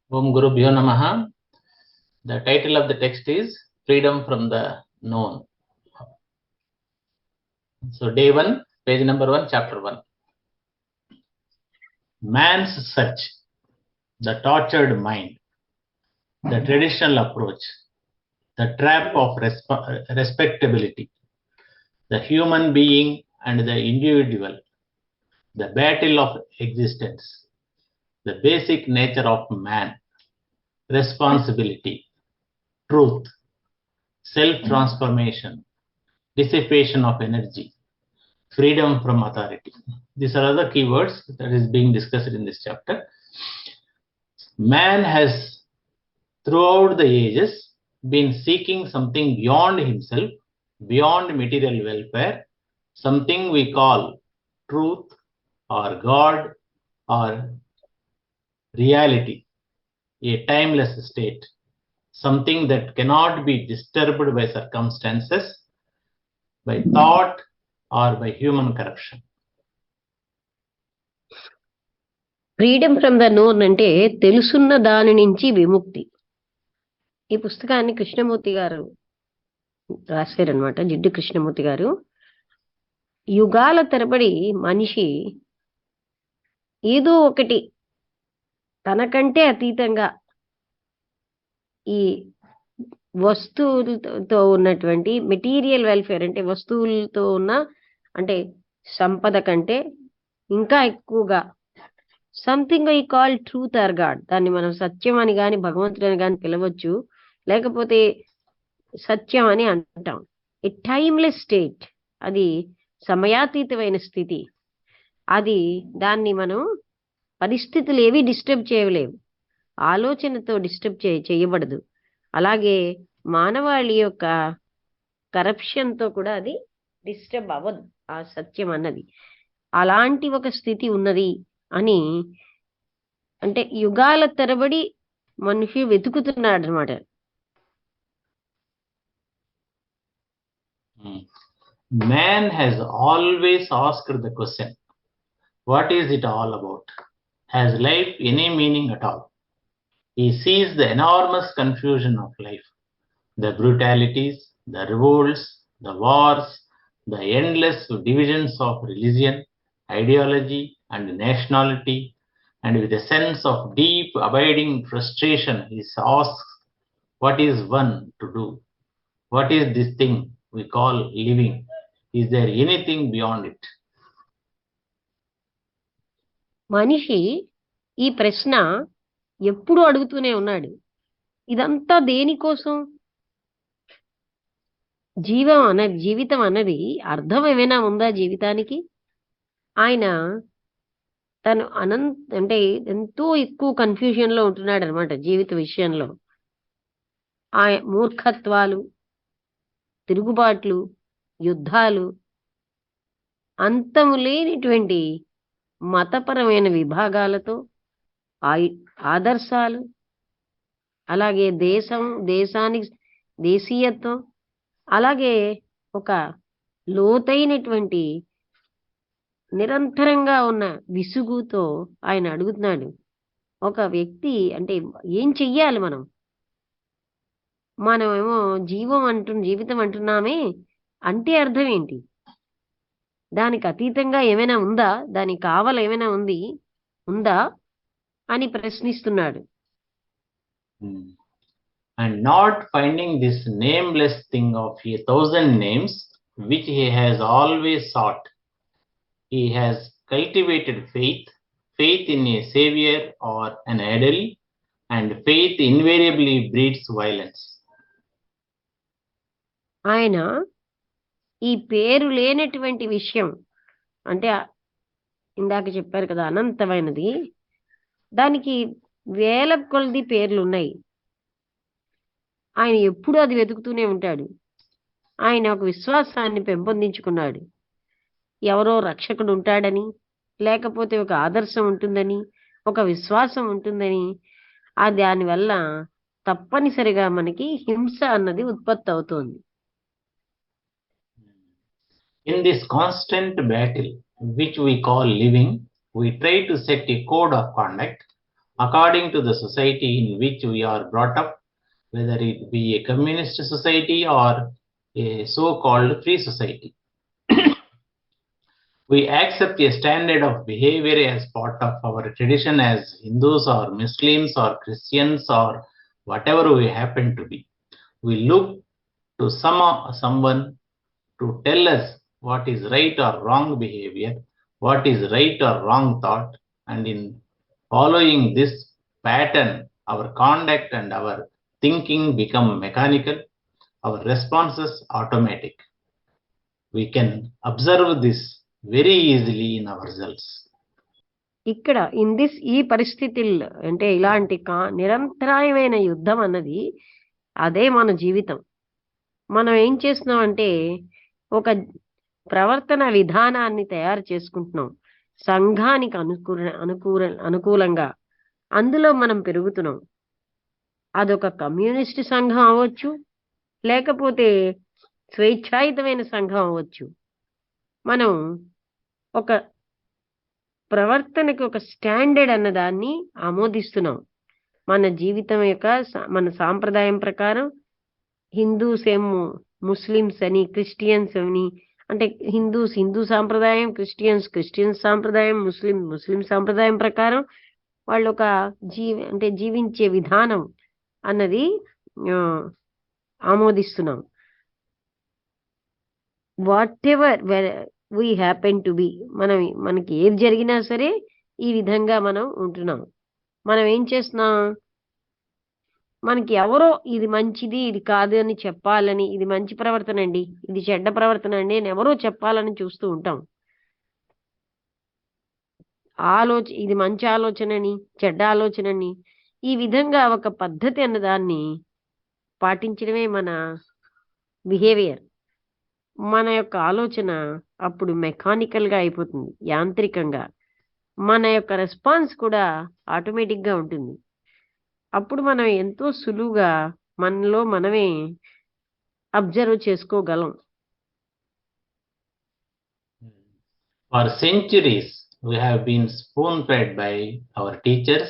Om Guru Bhyo Namaha. The title of the text is Freedom from the Known. So, day 1, page number 1, chapter 1. Man's search, the tortured mind, the traditional approach, the trap of respectability, the human being and the individual, the battle of existence, the basic nature of man, responsibility, truth, self-transformation, dissipation of energy, freedom from authority. These are other keywords that is being discussed in this chapter. Man has, throughout the ages, been seeking something beyond himself, beyond material welfare, something we call truth or God or reality, a timeless state, something that cannot be disturbed by circumstances, by thought, or by human corruption. Freedom from the known అంటే తెలుసున్న దాని నుంచి విముక్తి. ఈ పుస్తకాన్ని కృష్ణమూర్తి గారు రాశారనమాట. జిడ్డు కృష్ణమూర్తి గారు. యుగాల తరబడి మనిషి ఏదో ఒకటి తనకంటే అతీతంగా ఈ వస్తువులతో ఉన్నటువంటి మెటీరియల్ వెల్ఫేర్ అంటే వస్తువులతో ఉన్న అంటే సంపద కంటే ఇంకా ఎక్కువగా something I call truth or God, దాన్ని మనం సత్యం అని కానీ భగవంతుడు అని కానీ పిలవచ్చు, లేకపోతే సత్యం అని అంటాం. ఏ టైమ్లెస్ స్టేట్, అది సమయాతీతమైన స్థితి. అది దాన్ని మనం పరిస్థితులు ఏవి డిస్టర్బ్ చేయలేవు, ఆలోచనతో డిస్టర్బ్ చేయబడదు. అలాగే మానవాళి యొక్క కరప్షన్తో కూడా అది డిస్టర్బ్ అవ్వదు ఆ సత్యం అన్నది. అలాంటి ఒక స్థితి ఉన్నది అని అంటే యుగాల తరబడి మనిషి వెతుకుతున్నాడు అనమాట. Man has always asked the question, what is it all about? Has life any meaning at all? He sees the enormous confusion of life, the brutalities, the revolts, the wars, the endless divisions of religion, ideology, and nationality, and with a sense of deep abiding frustration, he asks, what is one to do? What is this thing we call living? Is there anything beyond it? మనిషి ఈ ప్రశ్న ఎప్పుడు అడుగుతూనే ఉన్నాడు. ఇదంతా దేనికోసం? జీవితం అన్నది అర్థం ఏమైనా ఉందా జీవితానికి? ఆయన తను అంటే ఎంతో ఎక్కువ కన్ఫ్యూజన్ లో ఉంటున్నాడు అనమాట జీవిత విషయంలో. ఆ మూర్ఖత్వాలు, తిరుగుబాట్లు, యుద్ధాలు, అంతము లేనిటువంటి మతపరమైన విభాగాలతో, ఆదర్శాలు, అలాగే దేశీయత్వం, అలాగే ఒక లోతైనటువంటి నిరంతరంగా ఉన్న విసుగుతో ఆయన అడుగుతున్నాడు. ఒక వ్యక్తి అంటే ఏం చెయ్యాలి మనమేమో జీవితం అంటున్నామే అంటే అర్థం ఏంటి? దానికి అతీతంగా ఏమైనా ఉందా? దానికి కావాలి ఏమైనా ఉందా అని ప్రశ్నిస్తున్నాడు. And not finding this nameless thing of 1,000 names which he has always sought, he has cultivated faith in a savior or an idol, and faith invariably breeds violence. ఆయన ఈ పేరు లేనటువంటి విషయం అంటే ఇందాక చెప్పారు కదా అనంతమైనది, దానికి వేల కొలది పేర్లు ఉన్నాయి. ఆయన ఎప్పుడూ అది వెతుకుతూనే ఉంటాడు. ఆయన ఒక విశ్వాసాన్ని పెంపొందించుకున్నాడు. ఎవరో రక్షకుడు ఉంటాడని, లేకపోతే ఒక ఆదర్శం ఉంటుందని, ఒక విశ్వాసం ఉంటుందని. దానివల్ల తప్పనిసరిగా మనకి హింస అన్నది ఉత్పత్తి అవుతోంది. In this constant battle which we call living, we try to set a code of conduct, according to the society in which we are brought up, whether it be a communist society or a so-called free society. We accept a standard of behavior as part of our tradition as Hindus or Muslims or Christians or whatever we happen to be. We look to someone to tell us what is right or wrong behavior, what is right or wrong thought, and in following this pattern, our conduct and our thinking become mechanical, our responses automatic. We can observe this very easily in ourselves. ఇక్కడ ఈ పరిస్థితుల్లో అంటే ఇలాంటి నిరంతరాయమైన యుద్ధం అన్నది అదే మన జీవితం. మనం ఏం చేస్తున్నామంటే ఒక ప్రవర్తన విధానాన్ని తయారు చేసుకుంటున్నాం సంఘానికి అనుకూలంగా. అందులో మనం పెరుగుతున్నాం. అదొక కమ్యూనిస్ట్ సంఘం అవ్వచ్చు, లేకపోతే స్వేచ్ఛాయుతమైన సంఘం అవ్వచ్చు. మనం ఒక ప్రవర్తనకి ఒక స్టాండర్డ్ అన్నదాన్ని ఆమోదిస్తున్నాం. మన జీవితం యొక్క మన సాంప్రదాయం ప్రకారం హిందూస్ ఏమో ముస్లిమ్స్ అని, క్రిస్టియన్స్ అని, అంటే హిందూ సాంప్రదాయం, క్రిస్టియన్ సాంప్రదాయం, ముస్లిం సాంప్రదాయం ప్రకారం వాళ్ళు ఒక జీవించే విధానం అన్నది ఆమోదిస్తున్నాం. Whatever we happen to be, మనకి ఏది జరిగినా సరే ఈ విధంగా మనం ఉంటున్నాం. మనం ఏం చేస్తున్నాం, మనకి ఎవరో ఇది మంచిది ఇది కాదు అని చెప్పాలని, ఇది మంచి ప్రవర్తన అండి, ఇది చెడ్డ ప్రవర్తన అండి అని ఎవరో చెప్పాలని చూస్తూ ఉంటాం. ఇది మంచి ఆలోచనని, చెడ్డ ఆలోచనని, ఈ విధంగా ఒక పద్ధతి అన్నదాన్ని పాటించడమే మన బిహేవియర్. మన యొక్క ఆలోచన అప్పుడు మెకానికల్గా అయిపోతుంది, యాంత్రికంగా. మన యొక్క రెస్పాన్స్ కూడా ఆటోమేటిక్గా ఉంటుంది. అప్పుడు మనం ఎంతో సులువుగా మనలో మనమే అబ్జర్వ్ చేసుకోగలం. For centuries, we have been spoon-fed by our teachers,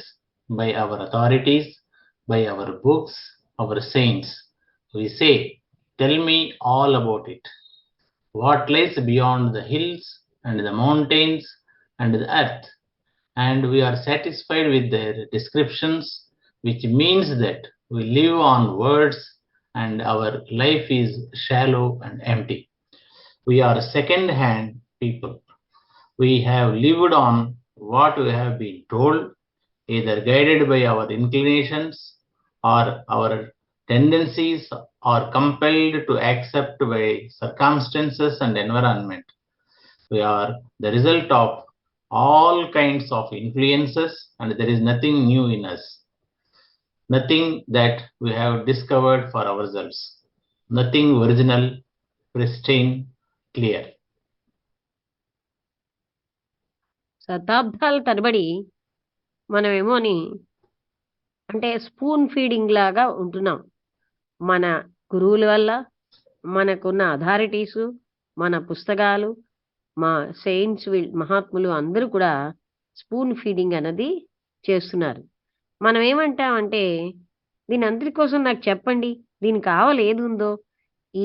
by our authorities, by our books, our saints. We say, tell me all about it. What lies beyond the hills and the mountains and the earth? And we are satisfied with their descriptions, which means that we live on words and our life is shallow and empty. We are second-hand people. We have lived on what we have been told, either guided by our inclinations or our tendencies, or compelled to accept by circumstances and environment. We are the result of all kinds of influences, and there is nothing new in us, nothing that we have discovered for ourselves, nothing original, pristine, clear. శతాబ్దాల తరబడి మనమేమోని అంటే spoon feeding లాగా ఉంటున్నాం. మన గురువుల వల్ల, మనకున్న authorities, మన పుస్తకాలు, మా సెయింట్స్, మహాత్ములు అందరూ కూడా స్పూన్ ఫీడింగ్ అన్నది చేస్తున్నారు. మనం ఏమంటామంటే, దీని అందరి కోసం నాకు చెప్పండి, దీనికి ఆవల ఏది ఉందో,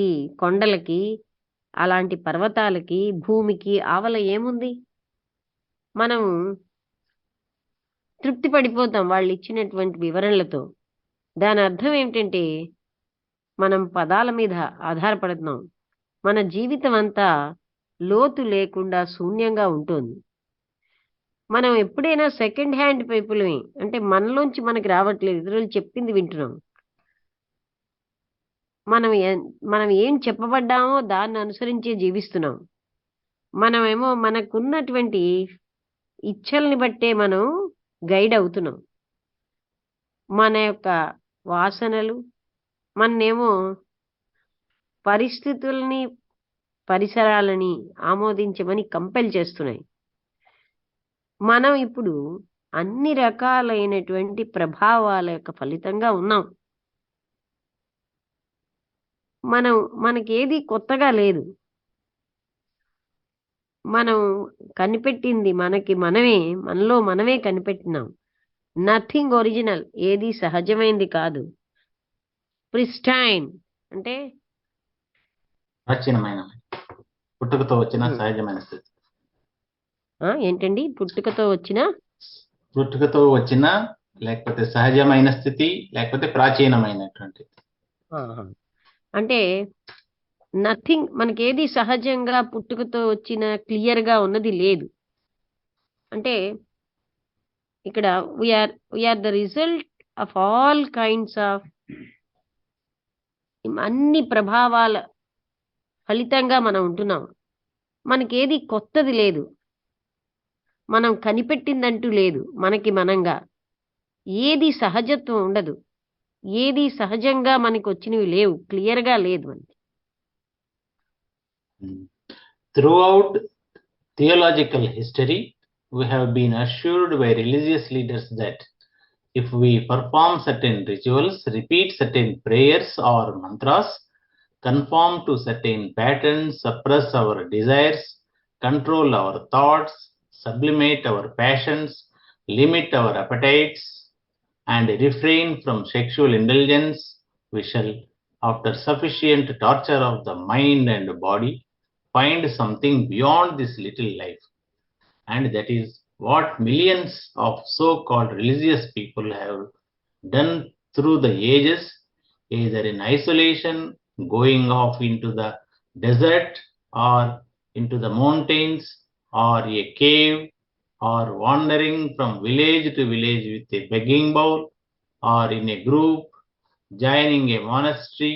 ఈ కొండలకి, అలాంటి పర్వతాలకి, భూమికి ఆవల ఏముంది? మనం తృప్తి పడిపోతాం వాళ్ళు ఇచ్చినటువంటి వివరణలతో. దాని అర్థం ఏమిటంటే, మనం పదాల మీద ఆధారపడుతున్నాం. మన జీవితం అంతా లోతు లేకుండా శూన్యంగా ఉంటుంది. మనం ఎప్పుడైనా సెకండ్ హ్యాండ్ పీపుల్ని, అంటే మనలోంచి మనకి రావట్లేదు, ఇతరులు చెప్పింది వింటున్నాం. మనం ఏం చెప్పబడ్డామో దాన్ని అనుసరించే జీవిస్తున్నాం. మనమేమో మనకున్నటువంటి ఇచ్చల్ని బట్టే మనం గైడ్ అవుతున్నాం. మన యొక్క వాసనలు మన్నేమో పరిస్థితుల్ని, పరిసరాలని ఆమోదించమని కంపెల్ చేస్తున్నాయి. మనం ఇప్పుడు అన్ని రకాలైనటువంటి ప్రభావాల యొక్క ఫలితంగా ఉన్నాం. మనకేది కొత్తగా లేదు. మనం కనిపెట్టింది మనలో మనమే కనిపెట్టినాం. నథింగ్ ఒరిజినల్, ఏది సహజమైంది కాదు. ప్రిస్టైన్ అంటే ప్రాచీనమైన పుట్టుకతో వచ్చిన సహజమైన స్థితి. ఏంటండి? పుట్టుకతో వచ్చిన లేకపోతే సహజమైన స్థితి, లేకపోతే ప్రాచీనమైనటువంటి. అంటే నథింగ్, మనకేది సహజంగా పుట్టుకతో వచ్చిన క్లియర్ గా ఉన్నది లేదు. అంటే ఇక్కడ we are the result of all kinds of, అన్ని ప్రభావాల ఫలితంగా మనం ఉంటున్నాం. మనకేది కొత్తది లేదు, మనం కనిపెట్టిందంటూ లేదు. మనకి మనంగా ఏది సహజత్వం ఉండదు, ఏది సహజంగా మనకి వచ్చినవి లేవు, క్లియర్ గా లేదు మనకి. Throughout theological history, we have been assured by religious leaders that if we perform certain rituals, repeat certain prayers or mantras, conform to certain patterns, suppress our desires, control our thoughts, sublimate our passions, limit our appetites, and refrain from sexual indulgence, we shall, after sufficient torture of the mind and body, find something beyond this little life. And that is what millions of so-called religious people have done through the ages, either in isolation, going off into the desert or into the mountains or a cave, or wandering from village to village with a begging bowl, or in a group, joining a monastery,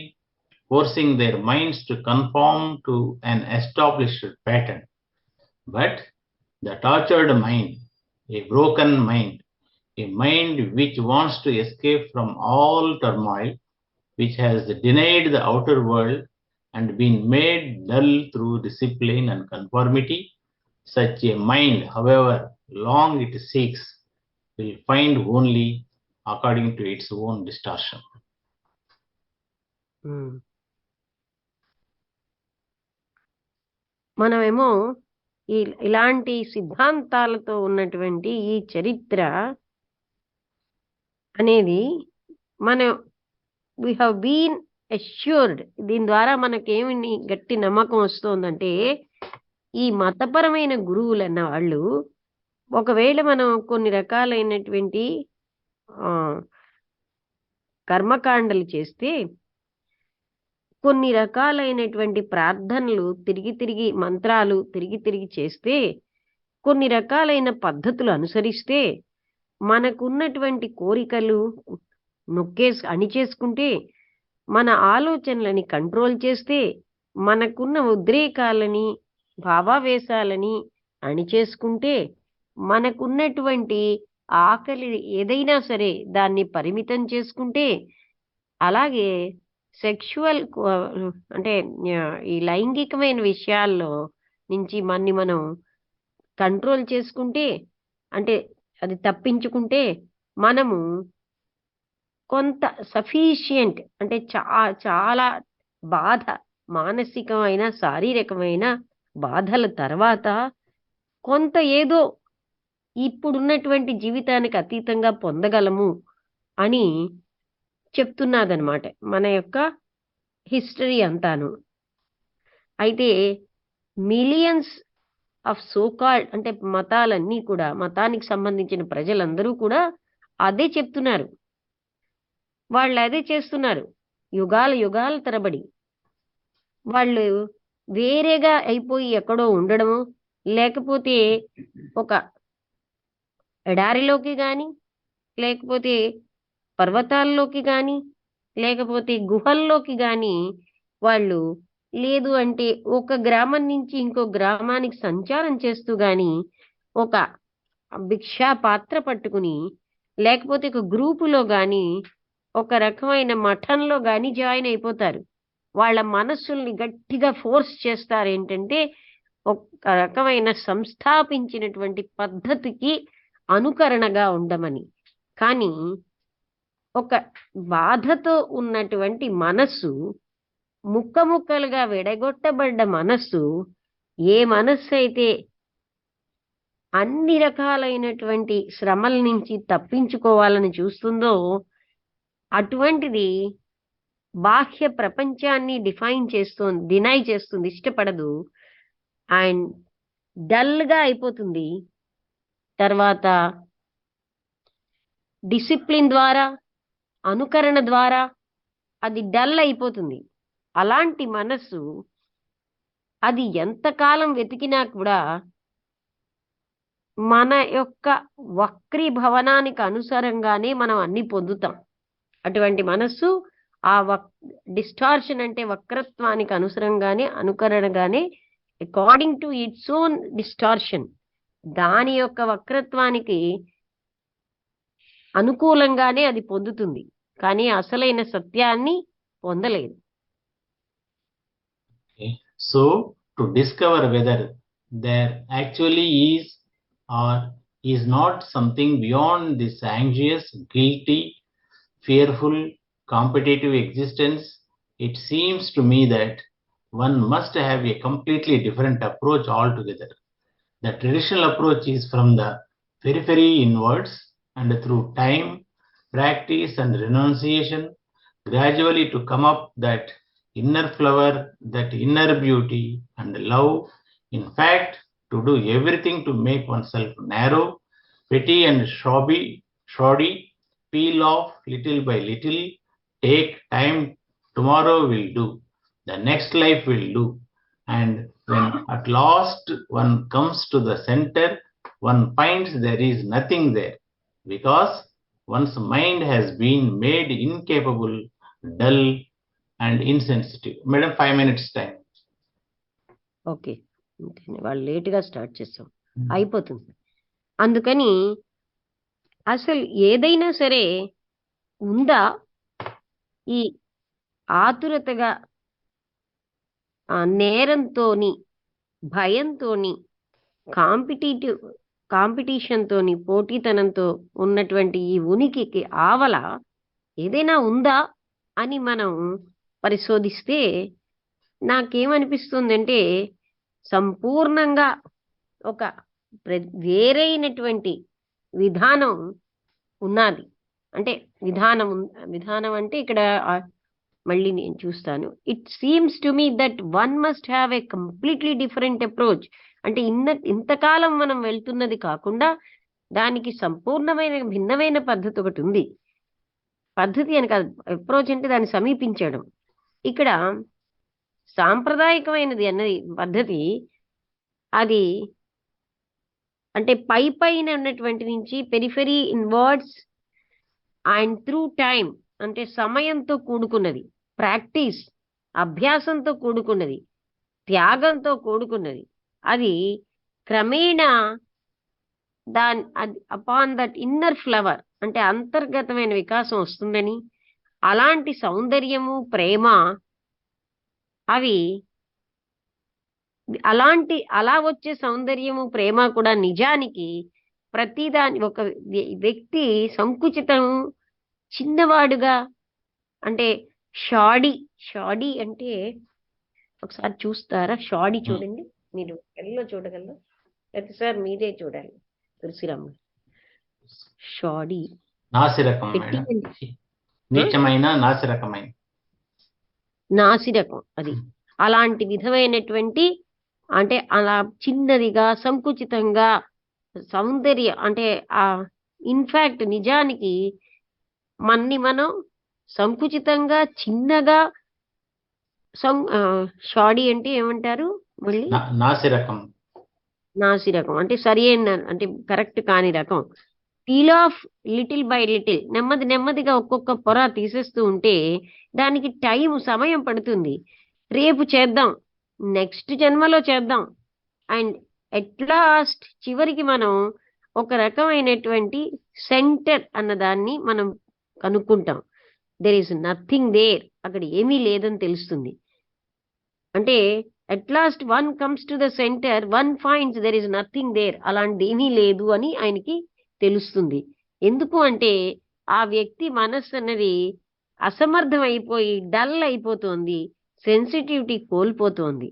forcing their minds to conform to an established pattern. But the tortured mind, a broken mind, a mind which wants to escape from all turmoil, which has denied the outer world and been made dull through discipline and conformity, such a mind, however long it seeks, will find only according to its own distortion. మనమేమో ఇలాంటి సిద్ధాంతాలతో ఉన్నటువంటి ఈ చరిత్ర అనేది మనం we have been assured. దీని ద్వారా మనకేమి గట్టి నమ్మకం వస్తుందంటే, ఈ మతపరమైన గురువులు అన్న వాళ్ళు ఒకవేళ మనం కొన్ని రకాలైనటువంటి కర్మకాండలు చేస్తే, కొన్ని రకాలైనటువంటి ప్రార్థనలు తిరిగి మంత్రాలు తిరిగి చేస్తే, కొన్ని రకాలైన పద్ధతులు అనుసరిస్తే, మనకున్నటువంటి కోరికలు అణిచేసుకుంటే, మన ఆలోచనలని కంట్రోల్ చేస్తే, మనకున్న ఉద్రేకాలని భావావేశాలని అణిచేసుకుంటే, మనకున్నటువంటి ఆకలి ఏదైనా సరే దాన్ని పరిమితం చేసుకుంటే, అలాగే సెక్షువల్ అంటే ఈ లైంగికమైన విషయాల్లో నుంచి మనం కంట్రోల్ చేసుకుంటే, అంటే అది తప్పించుకుంటే, మనము కొంత సఫిషియంట్ అంటే చాలా బాధ, మానసికమైన శారీరకమైన బాధల తర్వాత కొంత ఏదో ఇప్పుడున్నటువంటి జీవితానికి అతీతంగా పొందగలము అని చెప్తున్నదన్నమాట మన యొక్క హిస్టరీ అంతాను. అయితే మిలియన్స్ ఆఫ్ సోకాల్డ్ అంటే మతాలన్నీ కూడా, మతానికి సంబంధించిన ప్రజలందరూ కూడా అదే చెప్తున్నారు, వాళ్ళు అదే చేస్తున్నారు. యుగాల తరబడి వాళ్ళు వేరేగా అయిపోయి ఎక్కడో ఉండడము, లేకపోతే ఒక ఎడారిలోకి గాని, లేకపోతే పర్వతాల్లోకి గాని, లేకపోతే గుహల్లోకి గాని వాళ్ళు, లేదు అంటే ఒక గ్రామం నుంచి ఇంకో గ్రామానికి సంచారం చేస్తూ గాని, ఒక భిక్షా పాత్ర పట్టుకుని, లేకపోతే ఒక గ్రూపులో గాని, ఒక రకమైన మఠంలో గాని జాయిన్ అయిపోతారు. వాళ్ళ మనస్సుల్ని గట్టిగా ఫోర్స్ చేస్తారు ఏంటంటే, ఒక రకమైన సంస్థాపించినటువంటి పద్ధతికి అనుకరణగా ఉండమని. కానీ ఒక బాధతో ఉన్నటువంటి మనస్సు, ముక్కలుగా విడగొట్టబడ్డ మనస్సు, ఏ మనస్సు అయితే అన్ని రకాలైనటువంటి శ్రమల నుంచి తప్పించుకోవాలని చూస్తుందో అటువంటిది బాహ్య ప్రపంచాన్ని డినై చేస్తుంది, ఇష్టపడదు అండ్ డల్ గా అయిపోతుంది. తర్వాత డిసిప్లిన్ ద్వారా, అనుకరణ ద్వారా అది డల్ అయిపోతుంది. అలాంటి మనస్సు అది ఎంతకాలం వెతికినా కూడా మన యొక్క వక్రీభవనానికి అనుసారంగానే మనం అన్ని పొందుతాం. అటువంటి మనస్సు ఆ డిస్టార్షన్ అంటే వక్రత్వానికి అనుకరణగానే according to its own distortion, దాని యొక్క వక్రత్వానికి అనుకూలంగానే అది పొందుతుంది, కానీ అసలైన సత్యాన్ని పొందలేదు. So to discover whether there actually is or is not something beyond this anxious, guilty, fearful, competitive existence, it seems to me that one must have a completely different approach altogether. The traditional approach is from the periphery inwards, and through time, practice and renunciation, gradually to come up that inner flower, that inner beauty and love. In fact, to do everything to make oneself narrow, petty and shoddy, peel off little by little, take time, tomorrow will do, the next life will do. And when at last one comes to the center, one finds there is nothing there, because one's mind has been made incapable, dull and insensitive. Madam, 5 minutes time. Okay, వాళ్ళు లేటుగా start చేస్తాం, అయిపోతుంది. అందుకని అసలు ఏదైనా సరే ఉందా ఈ ఆతురతగా నేరంతోని, భయంతోని, కాంపిటీషన్తోని, పోటీతనంతో ఉన్నటువంటి ఈ ఉనికికి ఆవల ఏదైనా ఉందా అని మనం పరిశోధిస్తే నాకేమనిపిస్తుందంటే సంపూర్ణంగా ఒక వేరైనటువంటి విధానం ఉన్నది. అంటే విధానం అంటే ఇక్కడ మళ్ళీ నేను చూస్తాను. It seems to me that one must have a completely different approach. అంటే ఇంతకాలం మనం వెళ్తున్నది కాకుండా దానికి సంపూర్ణమైన భిన్నమైన పద్ధతి ఒకటి ఉంది. పద్ధతి అని కాదు, అప్రోచ్ అంటే దాన్ని సమీపించడం. ఇక్కడ సాంప్రదాయకమైనది అన్నది పద్ధతి, అది అంటే పైన ఉన్నటువంటి నుంచి periphery inwards and through time, అంటే సమయంతో కూడుకున్నది, ప్రాక్టీస్ అభ్యాసంతో కూడుకున్నది, త్యాగంతో కూడుకున్నది. అది క్రమేణా అపాన్ దట్ ఇన్నర్ ఫ్లవర్ అంటే అంతర్గతమైన వికాసం వస్తుందని, అలాంటి సౌందర్యము, ప్రేమ అవి అలా వచ్చే సౌందర్యము, ప్రేమ కూడా నిజానికి ప్రతిదాని ఒక వ్యక్తి సంకుచితం, చిన్నవాడుగా, అంటే షాడీ అంటే ఒకసారి చూస్తారా? షాడీ చూడండి, మీరు ఎల్లో చూడగలరు, లేకపోతే సార్ మీరే చూడాలి. తులసిరామ్ షాడీ నాసిరకం, నాసిరకం అది అలాంటి విధమైనటువంటి, అంటే అలా చిన్నదిగా, సంకుచితంగా, సౌందర్యం అంటే ఇన్ఫాక్ట్ నిజానికి మనం సంకుచితంగా, చిన్నగా, షాడీ అంటే ఏమంటారు మళ్ళీ? నాసిరకం అంటే సరి అయిన, అంటే కరెక్ట్ కాని రకం. Peel off little by little, నెమ్మదిగా ఒక్కొక్క పొర తీసేస్తూ ఉంటే దానికి సమయం పడుతుంది. రేపు చేద్దాం, నెక్స్ట్ జన్మలో చేద్దాం, అండ్ ఎట్ లాస్ట్ చివరికి మనం ఒక రకమైనటువంటి సెంటర్ అన్నదాన్ని మనం కనుక్కుంటాం. దెర్ ఈస్ నథింగ్ దేర్, అక్కడ ఏమీ లేదని తెలుస్తుంది. అంటే at last one comes to the centre, one finds there is nothing there, అలాంటిది ఏమీ లేదు అని ఆయనకి తెలుస్తుంది. ఎందుకు అంటే ఆ వ్యక్తి మనస్సు అన్నది అసమర్థం అయిపోయి డల్ అయిపోతుంది, సెన్సిటివిటీ కోల్పోతోంది.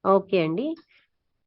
ఓకే అండి.